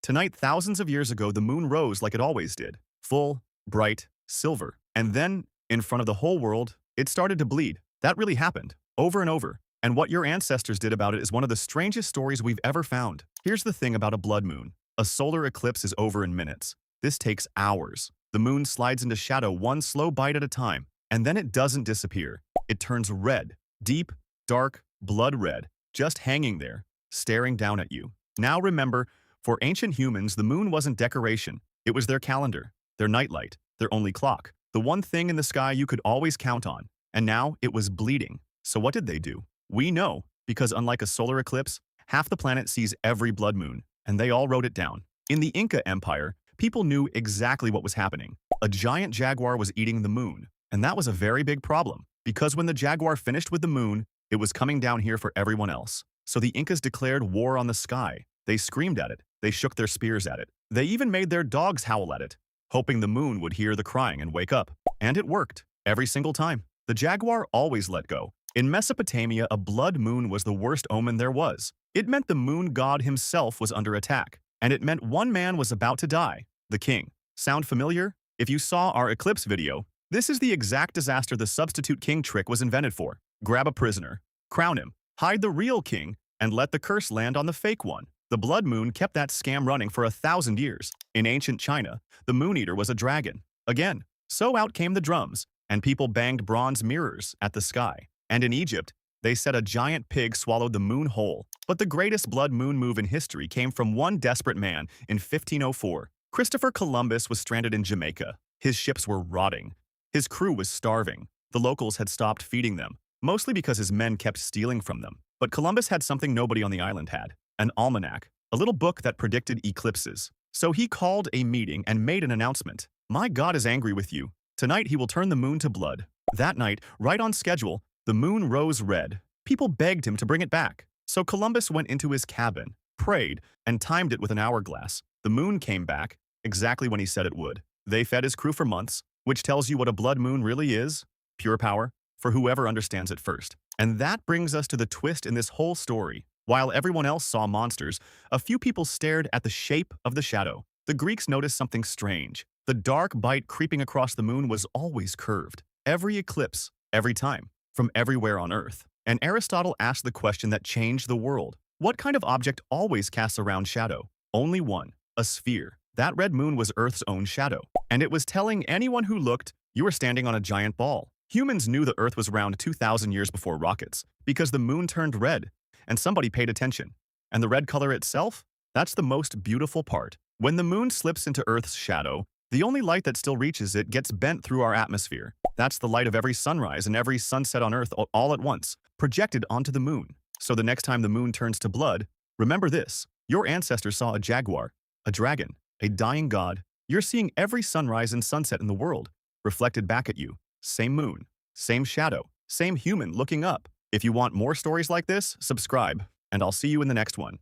Tonight, thousands of years ago, the moon rose like it always did. Full, bright, silver. And then, in front of the whole world, it started to bleed. That really happened. Over and over. And what your ancestors did about it is one of the strangest stories we've ever found. Here's the thing about a blood moon. A solar eclipse is over in minutes. This takes hours. The moon slides into shadow one slow bite at a time. And then it doesn't disappear. It turns red. Deep, dark, blood red. Just hanging there, staring down at you. Now remember, for ancient humans, the moon wasn't decoration. It was their calendar, their nightlight, their only clock. The one thing in the sky you could always count on. And now it was bleeding. So what did they do? We know, because unlike a solar eclipse, half the planet sees every blood moon, and they all wrote it down. In the Inca Empire, people knew exactly what was happening. A giant jaguar was eating the moon, and that was a very big problem, because when the jaguar finished with the moon, it was coming down here for everyone else. So the Incas declared war on the sky. They screamed at it. They shook their spears at it. They even made their dogs howl at it, hoping the moon would hear the crying and wake up. And it worked. Every single time. The jaguar always let go. In Mesopotamia, a blood moon was the worst omen there was. It meant the moon god himself was under attack. And it meant one man was about to die, the king. Sound familiar? If you saw our eclipse video, this is the exact disaster the substitute king trick was invented for. Grab a prisoner, crown him, hide the real king, and let the curse land on the fake one. The blood moon kept that scam running for 1,000 years. In ancient China, the moon eater was a dragon. Again, so out came the drums, and people banged bronze mirrors at the sky. And in Egypt, they said a giant pig swallowed the moon whole. But the greatest blood moon move in history came from one desperate man in 1504. Christopher Columbus was stranded in Jamaica. His ships were rotting. His crew was starving. The locals had stopped feeding them, mostly because his men kept stealing from them. But Columbus had something nobody on the island had. An almanac, a little book that predicted eclipses. So he called a meeting and made an announcement. My God is angry with you. Tonight he will turn the moon to blood. That night, right on schedule, the moon rose red. People begged him to bring it back. So Columbus went into his cabin, prayed, and timed it with an hourglass. The moon came back, exactly when he said it would. They fed his crew for months, which tells you what a blood moon really is. Pure power, for whoever understands it first. And that brings us to the twist in this whole story. While everyone else saw monsters, a few people stared at the shape of the shadow. The Greeks noticed something strange. The dark bite creeping across the moon was always curved. Every eclipse, every time, from everywhere on Earth. And Aristotle asked the question that changed the world. What kind of object always casts a round shadow? Only one, a sphere. That red moon was Earth's own shadow. And it was telling anyone who looked, you were standing on a giant ball. Humans knew the Earth was round 2,000 years before rockets, because the moon turned red, and somebody paid attention. And the red color itself? That's the most beautiful part. When the moon slips into Earth's shadow, the only light that still reaches it gets bent through our atmosphere. That's the light of every sunrise and every sunset on Earth all at once, projected onto the moon. So the next time the moon turns to blood, remember this. Your ancestors saw a jaguar, a dragon, a dying god. You're seeing every sunrise and sunset in the world, reflected back at you. Same moon, same shadow, same human looking up. If you want more stories like this, subscribe, and I'll see you in the next one.